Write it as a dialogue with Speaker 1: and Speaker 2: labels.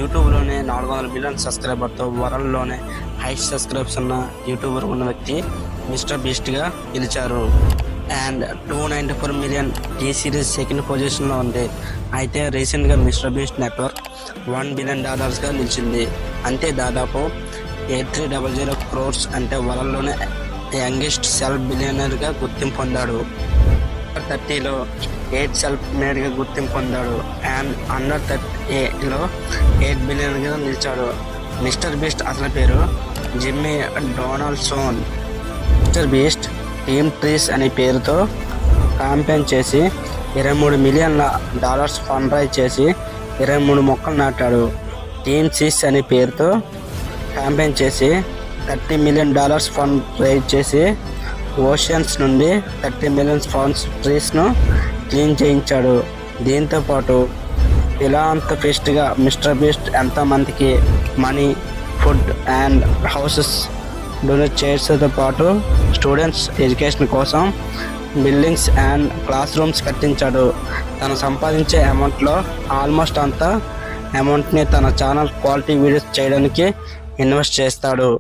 Speaker 1: యూట్యూబ్లోనే 400 million సబ్స్క్రైబర్తో వరల్డ్లోనే highest subscribes ఉన్న యూట్యూబర్ ఉన్న వ్యక్తి మిస్టర్ బీస్ట్గా గెలిచారు. And 294 million T series second పొజిషన్లో ఉంది. అయితే రీసెంట్గా మిస్టర్ బీస్ట్ నెట్వర్క్ $1 బిలియన్ నిలిచింది. అంటే దాదాపు 8300 crores అంటే వరల్డ్లోనే యంగెస్ట్ సెల్ఫ్ బిలియనర్గా గుర్తింపు పొందాడు. 30లో 8 సెల్ఫ్ మేడ్గా గుర్తింపు పొందాడు. అండ్ అండర్ 30లో 8 బిలియన్గా నిలిచాడు. మిస్టర్ బీస్ట్ అసలు పేరు Jimmy Donaldson. Mister beast team trees అనే పేరుతో క్యాంపెయిన్ చేసి $23 మిలియన్ ఫండ్ రైజ్ చేసి 23 మొక్కలు నాటాడు. టీమ్ సీస్ అనే పేరుతో క్యాంపెయిన్ చేసి $30 మిలియన్ ఫండ్ రైజ్ చేసి ఓషన్స్ నుండి 30 మిలియన్ ఫండ్స్ ట్రీస్ను క్లీన్ చేయించాడు. దీంతోపాటు ఫిలాంథ్రపిస్ట్గా మిస్టర్ బీస్ట్ ఎంతోమందికి money, food and houses donate చేయడంతో పాటు స్టూడెంట్స్ ఎడ్యుకేషన్ కోసం బిల్డింగ్స్ అండ్ క్లాస్ రూమ్స్ కట్టించాడు. తను సంపాదించే అమౌంట్లో ఆల్మోస్ట్ అంత అమౌంట్ని తన ఛానల్ క్వాలిటీ వీడియోస్ చేయడానికి ఇన్వెస్ట్ చేస్తాడు.